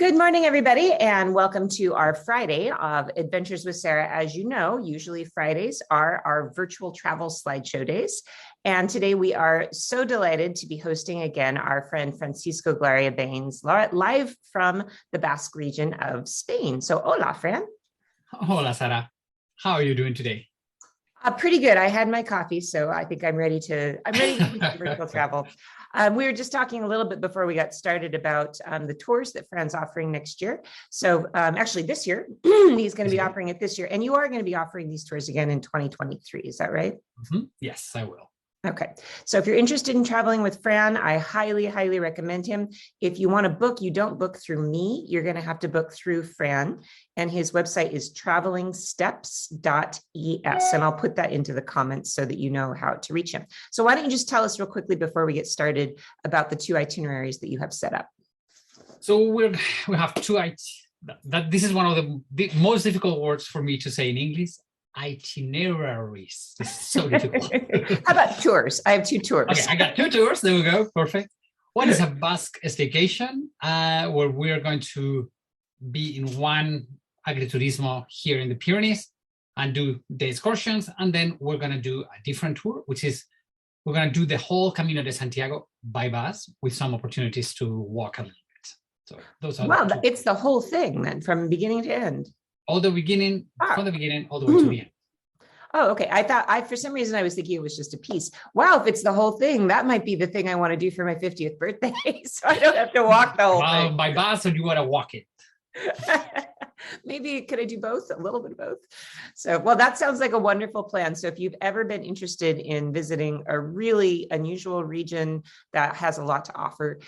Good morning, everybody, and welcome to our Friday of Adventures with Sarah. As you know, usually Fridays are our virtual travel slideshow days. And today we are so delighted to be hosting again our friend Francisco Glaria Baines, live from the Basque region of Spain. So hola, Fran. Hola, Sarah. How are you doing today? Pretty good. I had my coffee, so I think I'm ready to virtual travel. We were just talking a little bit before we got started about the tours that Fran's offering next year. So actually this year, he's going to be offering it this year. And you are going to be offering these tours again in 2023. Is that right? Mm-hmm. Yes, I will. Okay. So if you're interested in traveling with Fran, I highly, highly recommend him. If you want to book, you don't book through me. You're going to have to book through Fran. And his website is travelingsteps.es. And I'll put that into the comments so that you know how to reach him. So why don't you just tell us real quickly before we get started about the two itineraries that you have set up? So we have two this is one of the most difficult words for me to say in English. Itineraries. It's so difficult. How about tours? I have two tours. Okay, I got two tours. There we go. Perfect. One is a Basque Staycation, where we're going to be in one agriturismo here in the Pyrenees and do the excursions. And then we're going to do a different tour, which is we're going to do the whole Camino de Santiago by bus with some opportunities to walk a little bit. So those are it's the whole thing then, from beginning to end. From the beginning all the way to the end. Oh, okay. For some reason, I was thinking it was just a piece. Wow, if it's the whole thing, that might be the thing I want to do for my 50th birthday. So I don't have to walk the whole thing. By bus, or you want to walk it? Maybe could I do both? A little bit of both. So, well, that sounds like a wonderful plan. So if you've ever been interested in visiting a really unusual region that has a lot to offer,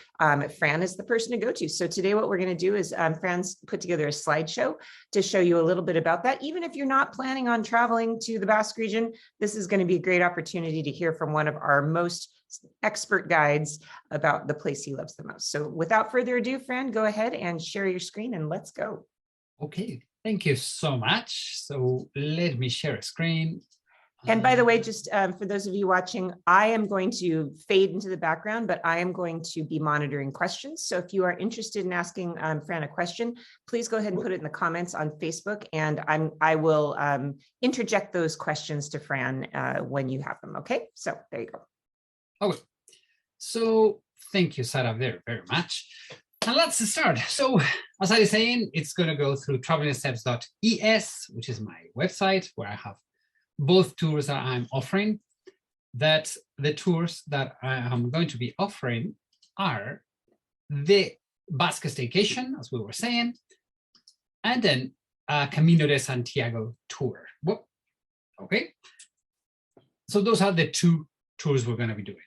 Fran is the person to go to. So today what we're going to do is Fran's put together a slideshow to show you a little bit about that. Even if you're not planning on traveling to the Basque region, this is going to be a great opportunity to hear from one of our most expert guides about the place he loves the most. So without further ado, Fran, go ahead and share your screen and let's go. Okay, thank you so much. So let me share a screen. And by the way, just for those of you watching, I am going to fade into the background, but I am going to be monitoring questions. So if you are interested in asking Fran a question, please go ahead and put it in the comments on Facebook, and I will interject those questions to Fran when you have them. Okay, so there you go. Okay, so thank you, Sarah, very, very much. And let's start. So as I was saying, it's going to go through travelingsteps.es, which is my website where I have both tours that I'm offering. That the tours that I am going to be offering are the Basque Staycation, as we were saying, and then a Camino de Santiago tour. Whoop. Okay. So those are the two tours we're going to be doing.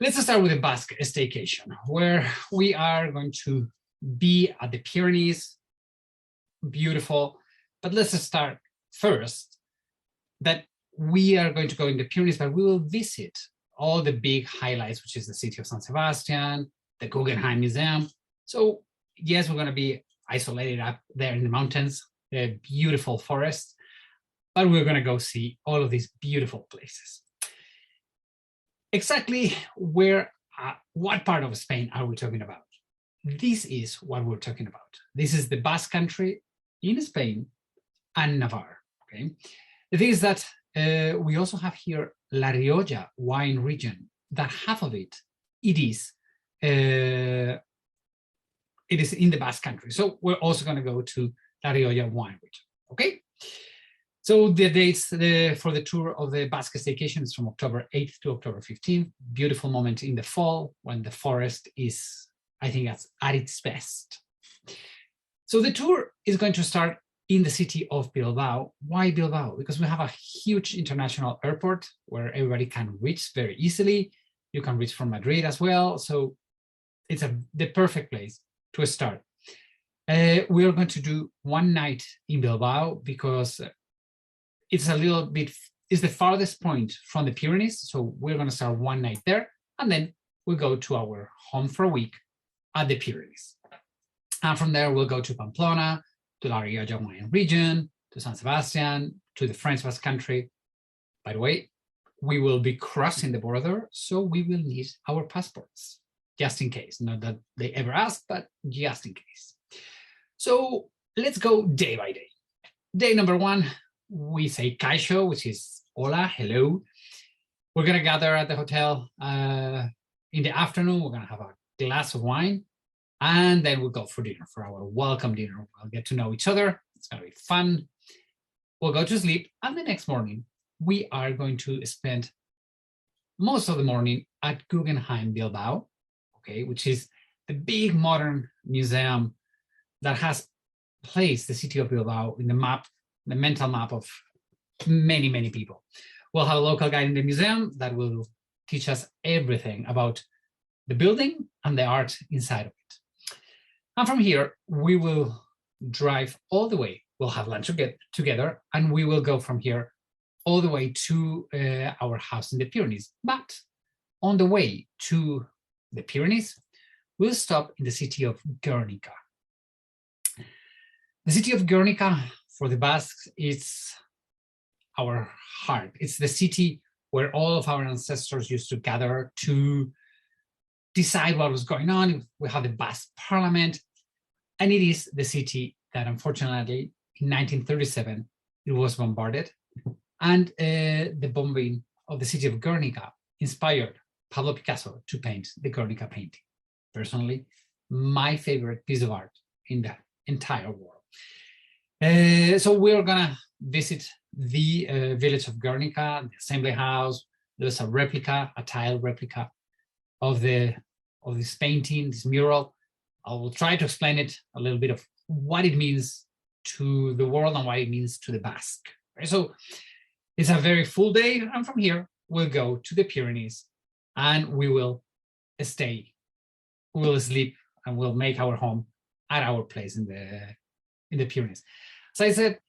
Let's start with the Basque Staycation, where we are going to be at the Pyrenees. Beautiful. But let's start first that we are going to go in the Pyrenees, but we will visit all the big highlights, which is the city of San Sebastian, the Guggenheim Museum. So yes, we're going to be isolated up there in the mountains, the beautiful forests, but we're going to go see all of these beautiful places. Exactly what part of Spain are we talking about? This is what we're talking about. This is the Basque Country in Spain and Navarre. Okay, the thing is that we also have here La Rioja wine region. That half of it is in the Basque Country. So we're also going to go to La Rioja wine region. Okay. So the dates for the tour of the Basque Staycation is from October 8th to October 15th. Beautiful moment in the fall when the forest is, I think, at its best. So the tour is going to start in the city of Bilbao. Why Bilbao? Because we have a huge international airport where everybody can reach very easily. You can reach from Madrid as well. So it's the perfect place to start. We are going to do one night in Bilbao because it's the farthest point from the Pyrenees. So we're going to start one night there, and then we'll go to our home for a week at the Pyrenees. And from there, we'll go to Pamplona, to La Rioja wine region, to San Sebastian, to the French Basque Country. By the way, we will be crossing the border, so we will need our passports. just in case. Not that they ever ask, but just in case. So let's go day by day. Day number one, we say kaixo, which is hola, hello. We're going to gather at the hotel in the afternoon. We're going to have a glass of wine, and then we'll go for dinner, for our welcome dinner. We'll get to know each other. It's going to be fun. We'll go to sleep, and the next morning, we are going to spend most of the morning at Guggenheim Bilbao, okay, which is the big modern museum that has placed the city of Bilbao in the map, the mental map of many, many people. We'll have a local guide in the museum that will teach us everything about the building and the art inside of it. And from here, we will drive all the way. We'll have lunch together, and we will go from here all the way to our house in the Pyrenees. But on the way to the Pyrenees, we'll stop in the city of Guernica. The city of Guernica, for the Basques, is our heart. It's the city where all of our ancestors used to gather to decide what was going on. We have the Basque Parliament, and it is the city that, unfortunately, in 1937, it was bombarded. And the bombing of the city of Guernica inspired Pablo Picasso to paint the Guernica painting. Personally, my favorite piece of art in the entire world. So we're gonna visit the village of Guernica, the Assembly House. There's a replica, a tile replica of this painting, this mural. I will try to explain it a little bit of what it means to the world and what it means to the Basque. Right? So it's a very full day, and from here we'll go to the Pyrenees, and we will stay, we will sleep, and we'll make our home at our place in the Pyrenees. So I said,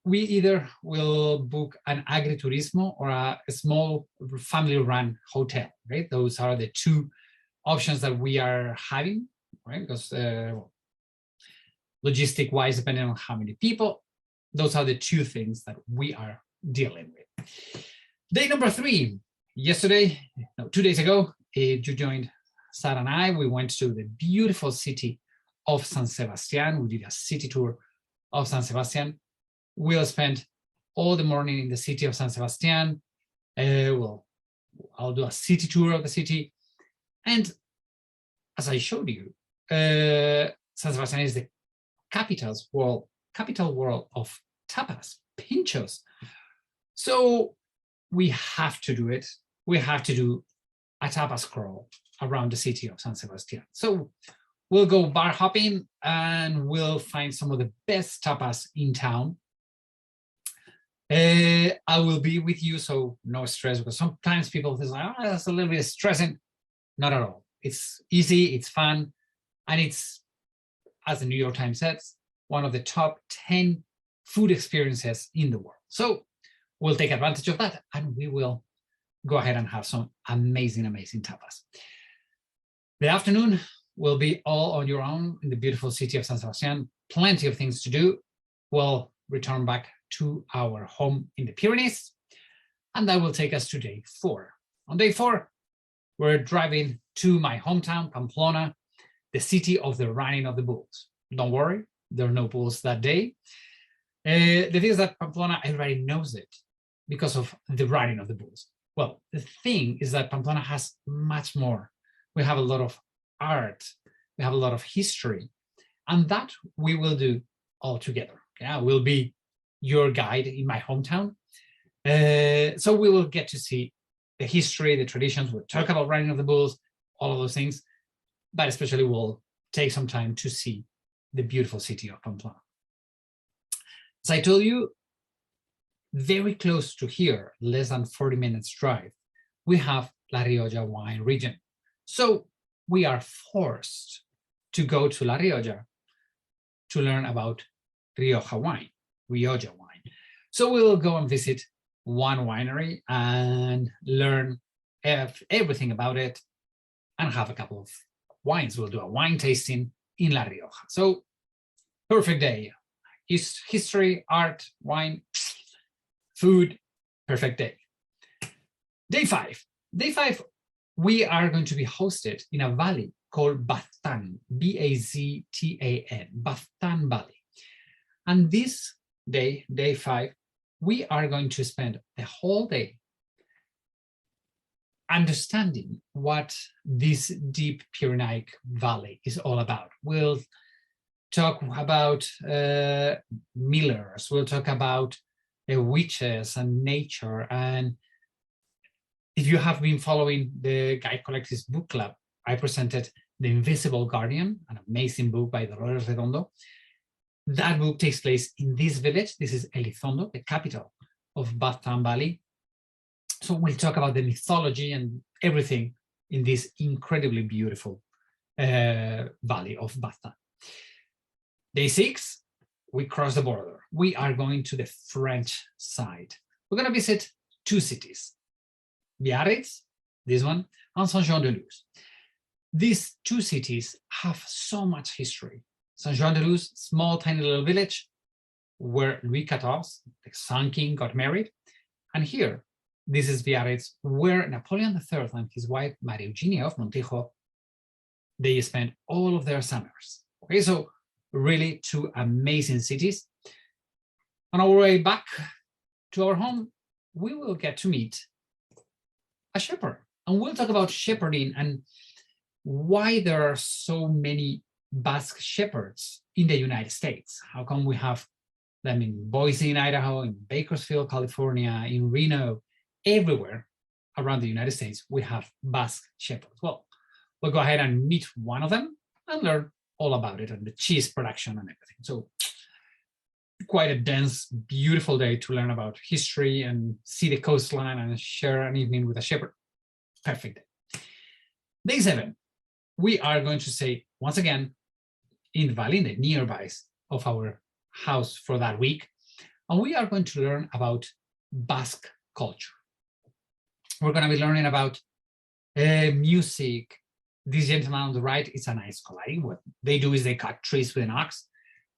we either will book an agriturismo or a small family-run hotel, right? Those are the two options that we are having, right? Because logistic-wise, depending on how many people, those are the two things that we are dealing with. Day number 3, yesterday, no, 2 days ago, you joined Sarah and I. We went to the beautiful city of San Sebastian. We did a city tour of San Sebastian. We'll spend all the morning in the city of San Sebastian. I'll do a city tour of the city. And as I showed you, San Sebastian is the capital world of tapas, pinchos. So we have to do it. We have to do a tapas crawl around the city of San Sebastian. So we'll go bar hopping, and we'll find some of the best tapas in town. I will be with you, so no stress, because sometimes people think, oh, that's a little bit stressing. Not at all. It's easy, it's fun, and it's, as the New York Times says, one of the top 10 food experiences in the world. So we'll take advantage of that, and we will go ahead and have some amazing, amazing tapas. The afternoon will be all on your own in the beautiful city of San Sebastian. Plenty of things to do. We'll return back to our home in the Pyrenees, and that will take us to day 4. On day 4, we're driving to my hometown, Pamplona, the city of the running of the bulls. Don't worry, there are no bulls that day. The thing is that Pamplona, everybody knows it because of the running of the bulls. Well, the thing is that Pamplona has much more. We have a lot of art, we have a lot of history, and that we will do all together. Okay? I will be your guide in my hometown. So we will get to see the history, the traditions. We'll talk about running of the bulls, all of those things, but especially we'll take some time to see the beautiful city of Pamplona. As I told you, very close to here, less than 40 minutes drive, we have La Rioja wine region. So we are forced to go to La Rioja to learn about Rioja wine. So we will go and visit one winery and learn everything about it and have a couple of wines. We'll do a wine tasting in La Rioja. So perfect day. History, art, wine, food, perfect day. Day 5. Day 5, we are going to be hosted in a valley called Baztán, B-A-Z-T-A-N, Baztán Valley. And this day, day 5, we are going to spend the whole day understanding what this deep Pyrenean valley is all about. We'll talk about millers, we'll talk about witches and nature. And if you have been following the Guide Collective's book club, I presented The Invisible Guardian, an amazing book by Dolores Redondo. That book takes place in this village. This is Elizondo, the capital of Baztán Valley. So we'll talk about the mythology and everything in this incredibly beautiful valley of Baztán. Day 6, we cross the border. We are going to the French side. We're going to visit 2 cities, Biarritz, this one, and Saint-Jean-de-Luz. These 2 cities have so much history. Saint-Jean-de-Luz, small, tiny little village where Louis XIV, the Sun King, got married. And here, this is Biarritz, where Napoleon III and his wife, Maria Eugenia of Montijo, they spent all of their summers. Okay, so really 2 amazing cities. On our way back to our home, we will get to meet a shepherd. And we'll talk about shepherding and why there are so many Basque shepherds in the United States. How come we have them in Boise, in Idaho, in Bakersfield, California, in Reno, everywhere around the United States, we have Basque shepherds. Well, we'll go ahead and meet one of them and learn all about it and the cheese production and everything. So quite a dense, beautiful day to learn about history and see the coastline and share an evening with a shepherd. Perfect day. Day 7, we are going to stay once again in the valley, in the nearbys of our house for that week. And we are going to learn about Basque culture. We're going to be learning about music. This gentleman on the right is an ice collai. What they do is they cut trees with an axe.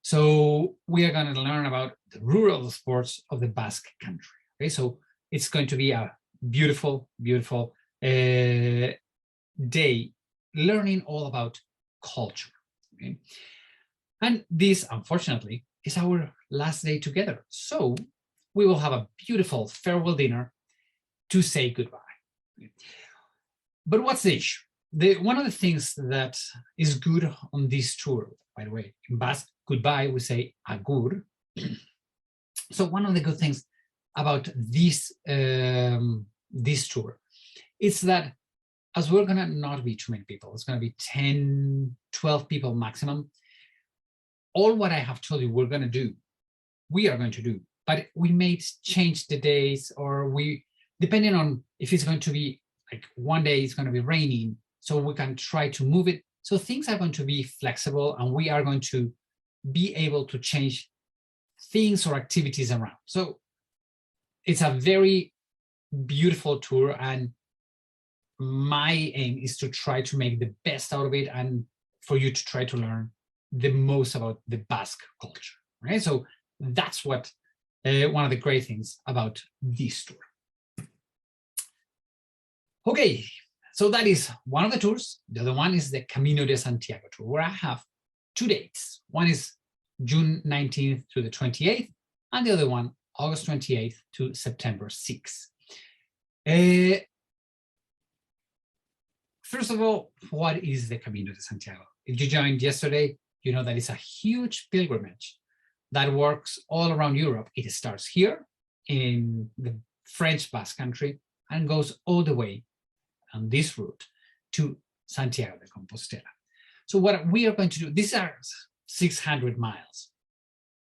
So we are going to learn about the rural sports of the Basque country. Okay, so it's going to be a beautiful, beautiful day learning all about culture. Okay? And this, unfortunately, is our last day together. So we will have a beautiful farewell dinner to say goodbye. But what's the issue? One of the things that is good on this tour, by the way, in Basque, goodbye, we say agur. So one of the good things about this tour is that as we're gonna not be too many people, it's gonna be 10, 12 people maximum. All what I have told you we are going to do, but we may change the days, or depending on if it's going to be like one day it's going to be raining, so we can try to move it. So things are going to be flexible, and we are going to be able to change things or activities around. So it's a very beautiful tour, and my aim is to try to make the best out of it and for you to try to learn the most about the Basque culture. Right? So that's what one of the great things about this tour. Okay, so that is one of the tours. The other one is the Camino de Santiago tour, where I have 2 dates. One is June 19th to the 28th, and the other one, August 28th to September 6th. First of all, what is the Camino de Santiago? If you joined yesterday, you know that it's a huge pilgrimage that works all around Europe. It starts here in the French Basque Country and goes all the way on this route to Santiago de Compostela. So what we are going to do, these are 600 miles.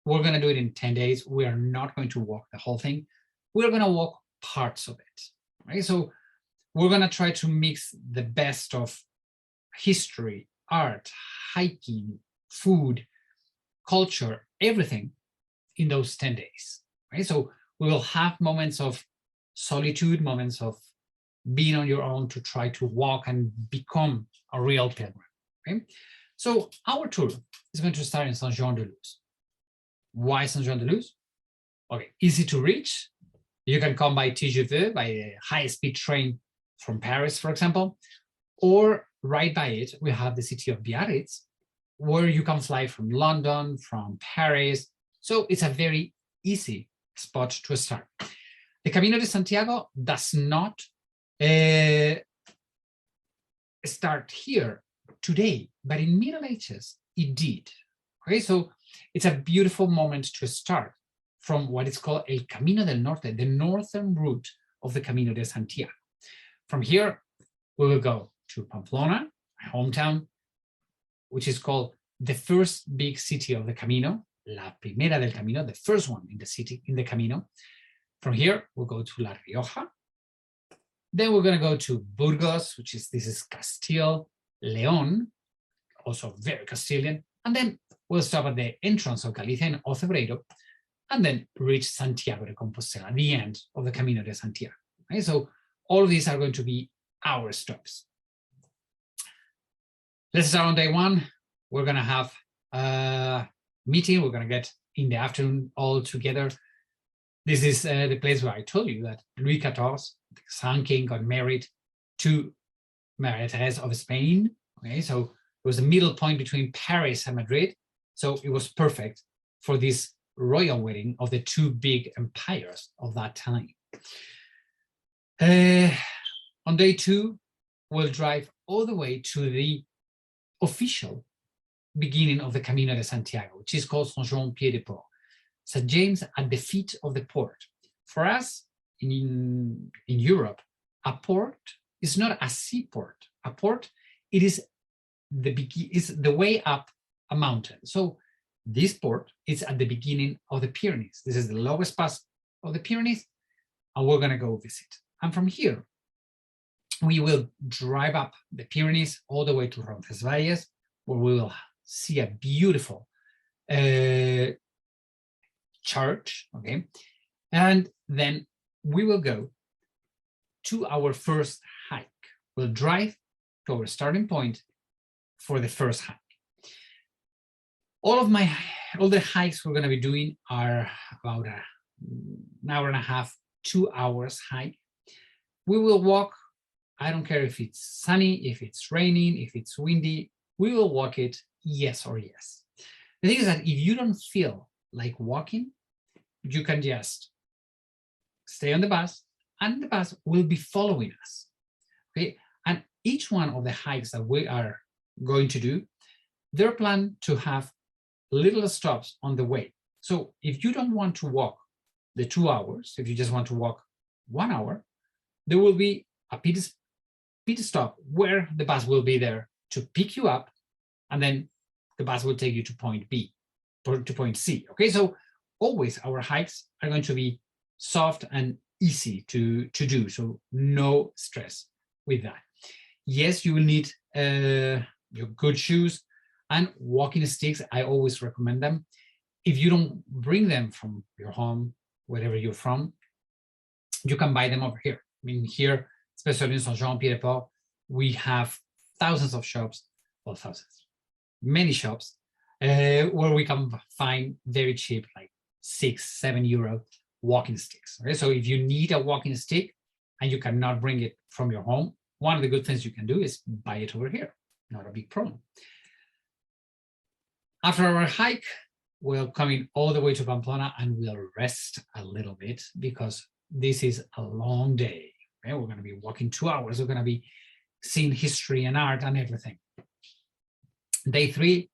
We're going to do it in 10 days. We are not going to walk the whole thing. We're going to walk parts of it. Right? So we're going to try to mix the best of history, art, hiking, food, culture, everything in those 10 days. Right? So we will have moments of solitude, moments of being on your own to try to walk and become a real pilgrim. Okay? So our tour is going to start in Saint-Jean-de-Luz. Why Saint-Jean-de-Luz? Okay, easy to reach. You can come by TGV, by a high-speed train from Paris, for example, or right by it, we have the city of Biarritz, where you can fly from London, from Paris. So it's a very easy spot to start. The Camino de Santiago does not start here today, but in Middle Ages, it did. Okay, so it's a beautiful moment to start from what is called El Camino del Norte, the northern route of the Camino de Santiago. From here, we will go to Pamplona, my hometown, which is called the first big city of the Camino, La Primera del Camino, the first one in the city, in the Camino. From here, we'll go to La Rioja. Then we're going to go to Burgos, this is Castile, León, also very Castilian. And then we'll stop at the entrance of Galicia in Ocebreiro, and then reach Santiago de Compostela, the end of the Camino de Santiago. Okay? So all of these are going to be our stops. Let's start on day one. We're going to have a meeting. We're going to get in the afternoon all together. This is the place where I told you that Louis XIV, the Sun King, got married to Maria Theresa of Spain. Okay, so it was the middle point between Paris and Madrid. So it was perfect for this royal wedding of the two big empires of that time. On day two, we'll drive all the way to the official beginning of the Camino de Santiago, which is called Saint-Jean-Pied-de-Port, St. James at the feet of the port. For us in Europe, a port is not a seaport. A port, it is the way up a mountain. So this port is at the beginning of the Pyrenees. This is the lowest pass of the Pyrenees, and we're going to go visit. And from here, we will drive up the Pyrenees all the way to Roncesvalles, where we will see a beautiful church, okay? And then we will go to our first hike. We'll drive to our starting point for the first hike. All the hikes we're going to be doing are about an hour and a half, 2 hours hike. We will walk. I don't care if it's sunny, if it's raining, if it's windy, we will walk it, yes or yes. The thing is that if you don't feel like walking, you can just stay on the bus, and the bus will be following us. Okay, and each one of the hikes that we are going to do, they're planned to have little stops on the way. So if you don't want to walk the 2 hours, if you just want to walk 1 hour, there will be a pit stop where the bus will be there to pick you up, and then the bus will take you to point B, or to point C. Okay, so always our hikes are going to be soft and easy to do, so no stress with that. Yes, you will need your good shoes and walking sticks. I always recommend them. If you don't bring them from your home, wherever you're from, you can buy them over here. I mean, here, especially in Saint-Jean-Pied-de-Port, we have thousands of shops, well, thousands, many shops, where we can find very cheap, like 6-7 euro walking sticks. Okay, so if you need a walking stick and you cannot bring it from your home, one of the good things you can do is buy it over here. Not a big problem. After our hike, we'll come in all the way to Pamplona and we'll rest a little bit because this is a long day. Okay? We're going to be walking 2 hours. We're going to be seeing history and art and everything. Day 3,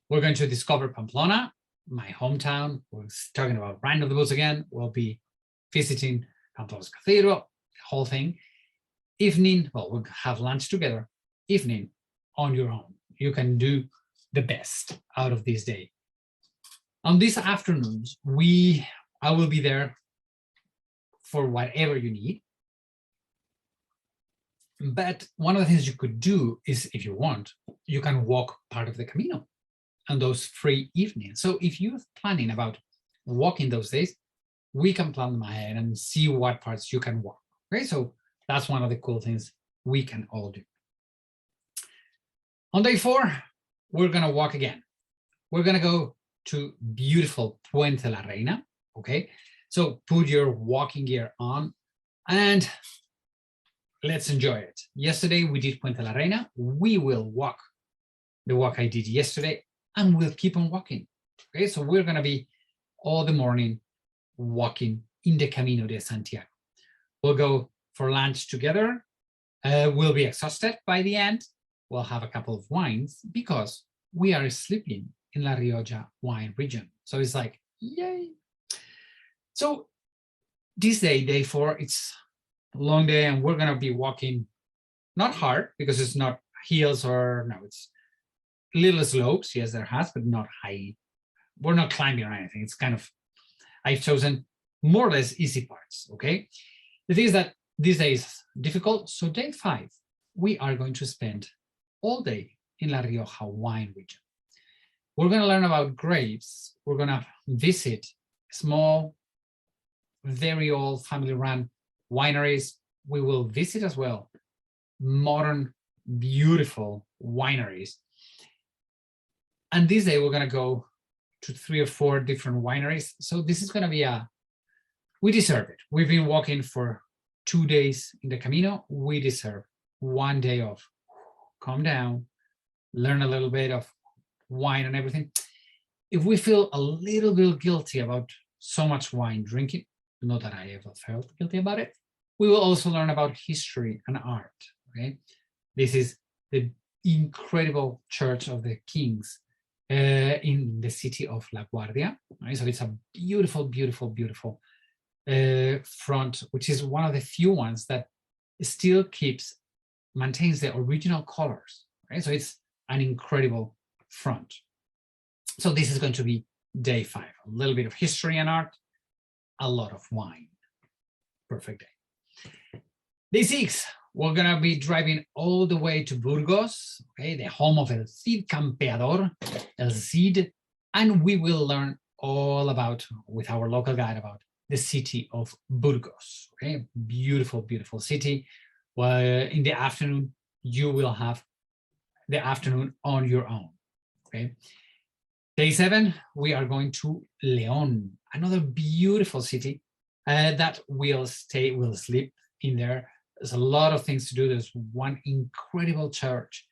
we're going to discover Pamplona, my hometown. We're talking about Rhine of the Bulls again. We'll be visiting Pamplona's Cathedral, the whole thing. Evening, well, we'll have lunch together. Evening, on your own. You can do the best out of this day. On these afternoons, I will be there for whatever you need. But one of the things you could do is, if you want, you can walk part of the Camino on those free evenings. So if you're planning about walking those days, we can plan them ahead and see what parts you can walk. Okay, so that's one of the cool things we can all do. On day 4, we're going to walk again. We're going to go to beautiful Puente la Reina. Okay, so put your walking gear on and let's enjoy it. Yesterday we did Puente la Reina. We will walk the walk I did yesterday, and we'll keep on walking. Okay, so we're gonna be all the morning walking in the Camino de Santiago. We'll go for lunch together. We'll be exhausted by the end. We'll have a couple of wines because we are sleeping in La Rioja wine region. So it's like, yay. So this day, day 4, it's a long day, and we're gonna be walking, not hard because it's not hills or no, it's little slopes. Yes, there has, but not high. We're not climbing or anything. It's kind of, I've chosen more or less easy parts, okay? The thing is that this day is difficult. So day 5, we are going to spend all day in La Rioja wine region. We're gonna learn about grapes. We're gonna visit small, very old family-run wineries. We will visit as well modern, beautiful wineries. And this day we're gonna go to 3 or 4 different wineries. So this is gonna be we deserve it. We've been walking for 2 days in the Camino. We deserve 1 day of calm down, learn a little bit of wine and everything. If we feel a little bit guilty about so much wine drinking, not that I ever felt guilty about it, we will also learn about history and art, okay? This is the incredible Church of the Kings in the city of La Guardia, right? So it's a beautiful, beautiful, beautiful front, which is one of the few ones that still maintains the original colors, right? So it's an incredible front. So this is going to be day 5, a little bit of history and art, a lot of wine. Perfect day. Day 6, we're gonna be driving all the way to Burgos, okay, the home of El Cid Campeador, El Cid, and we will learn all about, with our local guide, about the city of Burgos, okay, beautiful, beautiful city. Well, in the afternoon, you will have the afternoon on your own, okay. Day 7, we are going to León, another beautiful city that we'll sleep in there. There's a lot of things to do. There's one incredible church,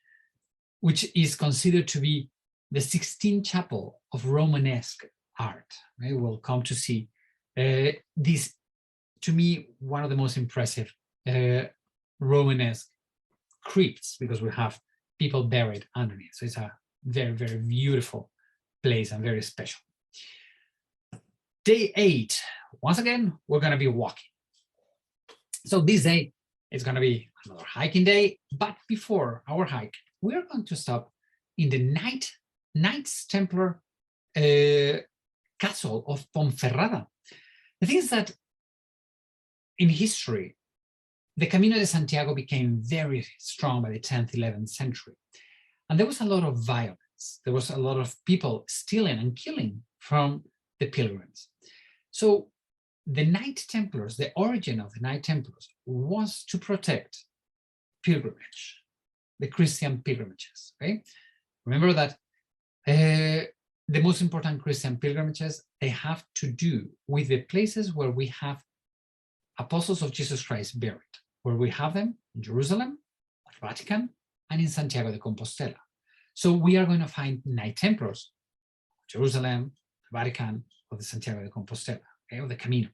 which is considered to be the 16th chapel of Romanesque art. Right? We'll come to see this, to me, one of the most impressive Romanesque crypts, because we have people buried underneath. So it's a very, very beautiful place and very special. Day 8, once again, we're going to be walking. So this day is going to be another hiking day, but before our hike, we're going to stop in the Knights Templar castle of Ponferrada. The thing is that in history, the Camino de Santiago became very strong by the 10th, 11th century. And there was a lot of violence. There was a lot of people stealing and killing from the pilgrims. So the Knight Templars, the origin of the Knight Templars was to protect pilgrimage, the Christian pilgrimages, okay? Remember that the most important Christian pilgrimages, they have to do with the places where we have apostles of Jesus Christ buried, where we have them in Jerusalem, the Vatican, and in Santiago de Compostela. So we are going to find Knight Templars, Jerusalem, the Vatican, or the Santiago de Compostela, okay, or the Camino.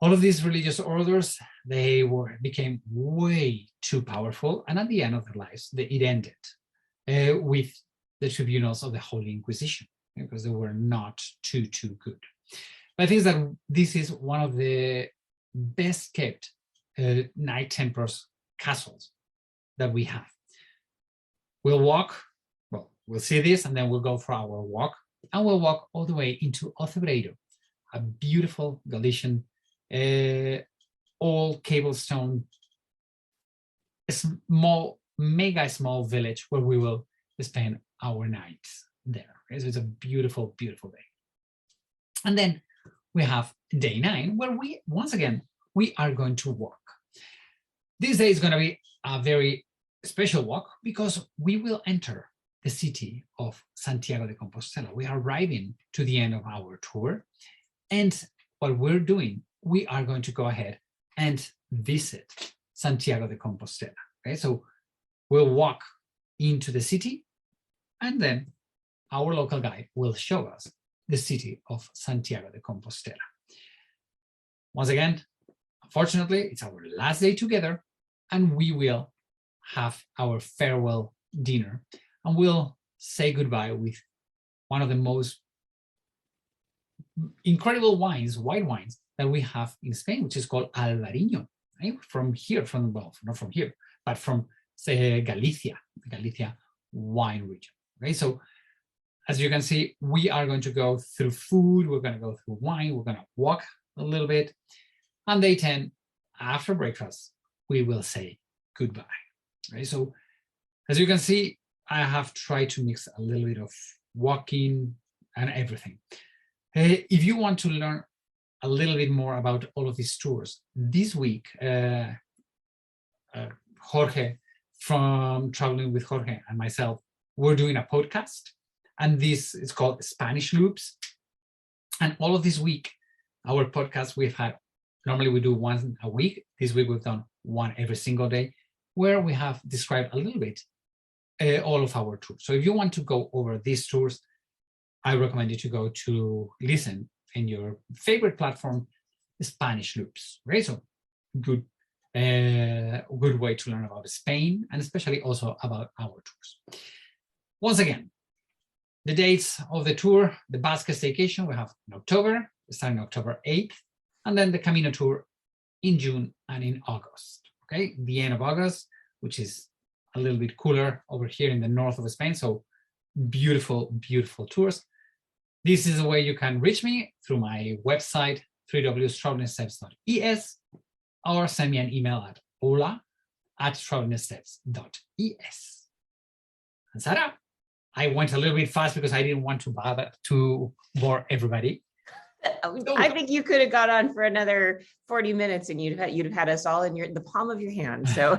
All of these religious orders, they became way too powerful, and at the end of their lives, it ended with the tribunals of the Holy Inquisition, because they were not too good. But I think that this is one of the best kept Knight Templars castles that we have. We'll walk, well, we'll see this, and then we'll go for our walk, and we'll walk all the way into Ocebreiro, a beautiful Galician, old cobblestone, mega small village where we will spend our nights there. Okay? So it's a beautiful, beautiful day. And then we have day 9, where once again, we are going to walk. This day is going to be a very special walk because we will enter the city of Santiago de Compostela. We are arriving to the end of our tour. And what we're doing, we are going to go ahead and visit Santiago de Compostela. Okay, so we'll walk into the city, and then our local guide will show us the city of Santiago de Compostela. Once again, unfortunately, it's our last day together, and we will have our farewell dinner, and we'll say goodbye with one of the most incredible wines, white wines, that we have in Spain, which is called Albariño, right? From here, well, not from here, but from Galicia, the Galicia wine region, right? So as you can see, we are going to go through food, we're going to go through wine, we're going to walk a little bit. On day 10, after breakfast, we will say goodbye, right? So as you can see, I have tried to mix a little bit of walking and everything. If you want to learn a little bit more about all of these tours, this week, Jorge from Traveling with Jorge and myself, we're doing a podcast, and this is called Spanish Loops. And all of this week, our podcast, normally we do one a week. This week we've done one every single day, where we have described a little bit all of our tours. So if you want to go over these tours, I recommend you to go to listen in your favorite platform, Spanish Loops, right? So good way to learn about Spain, and especially also about our tours. Once again, the dates of the tour: the Basque Staycation we have in October, starting October 8th, and then the Camino tour in June and in August. Okay, the end of August, which is a little bit cooler over here in the north of Spain. So beautiful, beautiful tours. This is the way you can reach me, through my website, www.travelingsteps.es, or send me an email at hola@travelingsteps.es. And Sarah, I went a little bit fast because I didn't want to bore everybody. I think you could have got on for another 40 minutes and you'd have had us all in the palm of your hand. So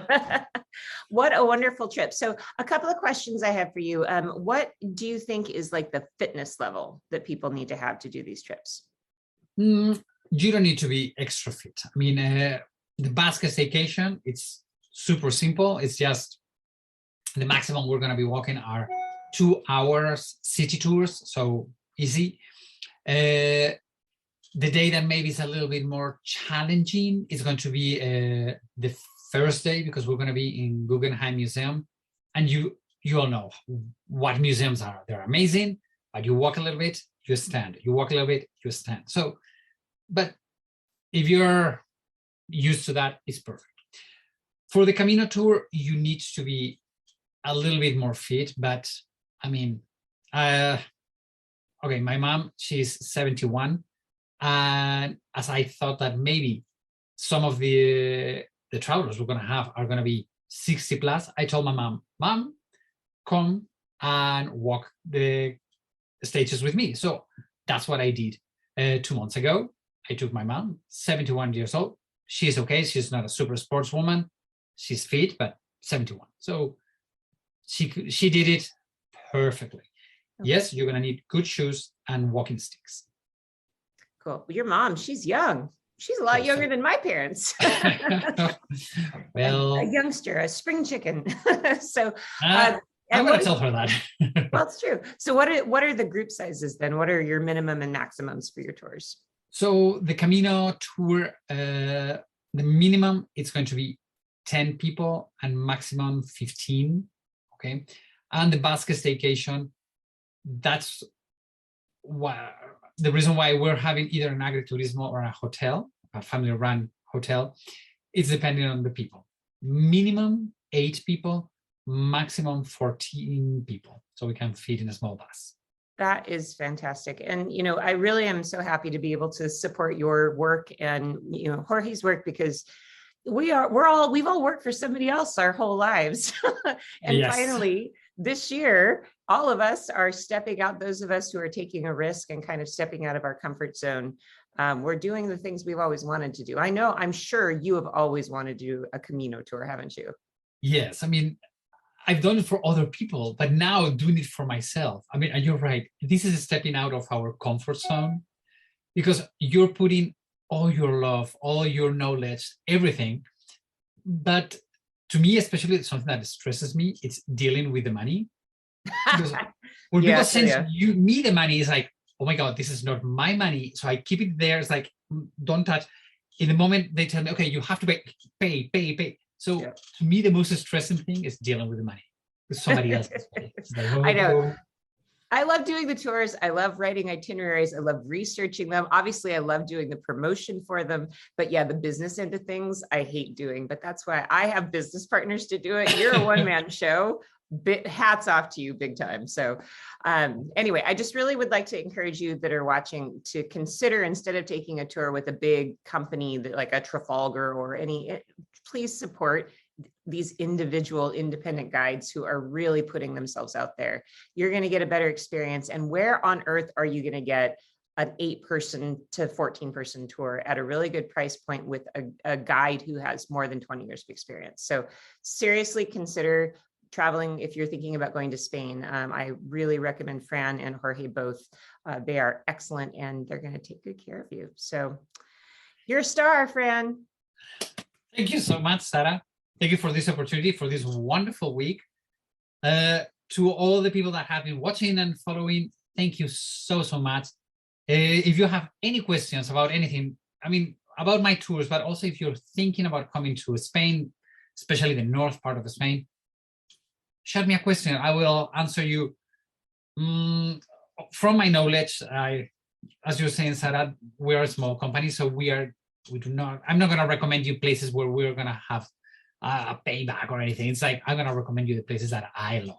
what a wonderful trip. So a couple of questions I have for you. What do you think is like the fitness level that people need to have to do these trips? You don't need to be extra fit. I mean, the Basque Staycation, it's super simple. It's just the maximum we're going to be walking are 2 hours city tours. So easy. The day that maybe is a little bit more challenging is going to be the first day, because we're going to be in Guggenheim Museum, and you all know what museums are. They're amazing, but you walk a little bit, you stand. You walk a little bit, you stand. So, but if you're used to that, it's perfect. For the Camino tour, you need to be a little bit more fit, but I mean, okay, my mom, she's 71. And as I thought that maybe some of the travelers we're going to have are going to be 60 plus, I told my mom, come and walk the stages with me. So that's what I did 2 months ago. I took my mom, 71 years old. She's okay. She's not a super sportswoman. She's fit, but 71. So she did it perfectly. Okay. Yes, you're going to need good shoes and walking sticks. Cool. Your mom, she's young. She's a lot younger than my parents. Well, a youngster, a spring chicken. So I'm going to tell her that. Well, it's true. So what are the group sizes then? What are your minimum and maximums for your tours? So the Camino tour, the minimum, it's going to be 10 people and maximum 15. Okay. And the Basque Staycation, that's the reason why we're having either an agriturismo or a hotel, a family-run hotel. It's depending on the people. Minimum 8 people, maximum 14 people, so we can fit in a small bus. That is fantastic. And, I really am so happy to be able to support your work and, Jorge's work, because we've all worked for somebody else our whole lives. And yes. Finally, this year, all of us are stepping out, those of us who are taking a risk and kind of stepping out of our comfort zone. We're doing the things we've always wanted to do. I'm sure you have always wanted to do a Camino tour, haven't you? Yes. I mean, I've done it for other people, but now doing it for myself. I mean, and you're right. This is stepping out of our comfort zone, because you're putting all your love, all your knowledge, everything But to me, especially something that stresses me, it's dealing with the money. Because when people send me the money, it's like, oh my God, this is not my money. So I keep it there. It's like, don't touch. In the moment they tell me, okay, you have to pay. So to me, the most stressing thing is dealing with the money. With somebody else's money. Like, oh, I know. I love doing the tours. I love writing itineraries. I love researching them. Obviously, I love doing the promotion for them. But yeah, the business end of things, I hate doing. But that's why I have business partners to do it. You're a one-man show. Hats off to you big time. So anyway, I just really would like to encourage you that are watching to consider, instead of taking a tour with a big company that, like a Trafalgar or any, please support these individual independent guides who are really putting themselves out there. You're going to get a better experience. And where on earth are you going to get an 8-person to 14-person tour at a really good price point with a guide who has more than 20 years of experience? So seriously consider traveling if you're thinking about going to Spain. I really recommend Fran and Jorge both. They are excellent and they're going to take good care of you. So you're a star, Fran. Thank you so much, Sarah. Thank you for this opportunity, for this wonderful week. To all the people that have been watching and following, thank you so much. If you have any questions about anything, I mean, about my tours, but also if you're thinking about coming to Spain, especially the north part of Spain, shoot me a question. I will answer you. From my knowledge, as you're saying, Sarah, we are a small company, so I'm not going to recommend you places where we're going to have a payback or anything. It's like, I'm going to recommend you the places that I love.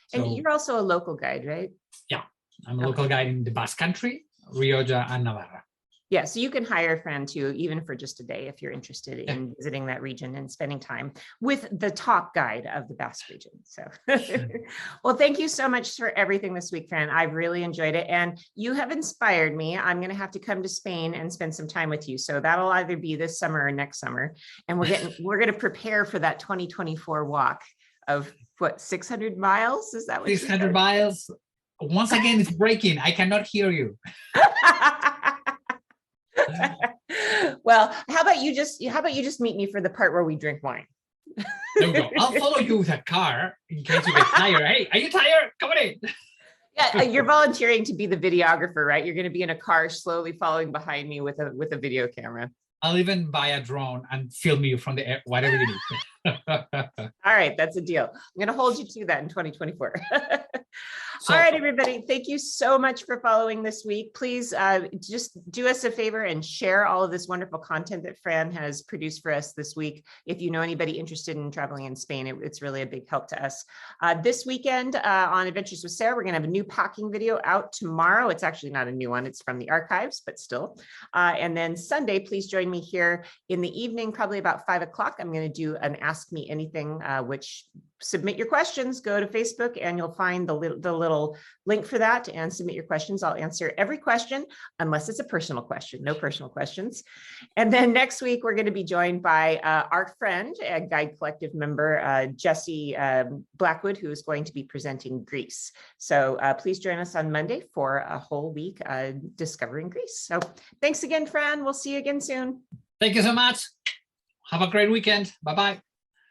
So, and you're also a local guide, right? Yeah, I'm a local guide in the Basque Country, Rioja and Navarra. Yeah, so you can hire Fran too, even for just a day, if you're interested in visiting that region and spending time with the top guide of the Basque region. So, well, thank you so much for everything this week, Fran. I've really enjoyed it. And you have inspired me. I'm going to have to come to Spain and spend some time with you. So that'll either be this summer or next summer. And we're going to prepare for that 2024 walk of what, 600 miles? Is that what 600 miles? Once again, it's breaking. I cannot hear you. Well, how about you just meet me for the part where we drink wine? There we go. I'll follow you with a car in case you get tired. Hey, are you tired? Come on in. Yeah, you're volunteering to be the videographer, right? You're going to be in a car slowly following behind me with a video camera. I'll even buy a drone and film you from the air, whatever you need. All right, that's a deal. I'm going to hold you to that in 2024. All right, everybody. Thank you so much for following this week. Please just do us a favor and share all of this wonderful content that Fran has produced for us this week. If you know anybody interested in traveling in Spain, it's really a big help to us. This weekend on Adventures with Sarah, we're going to have a new packing video out tomorrow. It's actually not a new one. It's from the archives, but still. And then Sunday, please join me here in the evening, probably about 5 o'clock. I'm going to do an Ask Me Anything, which submit your questions, go to Facebook and you'll find the little link for that and submit your questions. I'll answer every question unless it's a personal question, no personal questions. And then next week, we're going to be joined by our friend, a Guide Collective member, Jesse Blackwood, who is going to be presenting Greece. So please join us on Monday for a whole week discovering Greece. So thanks again, Fran. We'll see you again soon. Thank you so much. Have a great weekend. Bye-bye.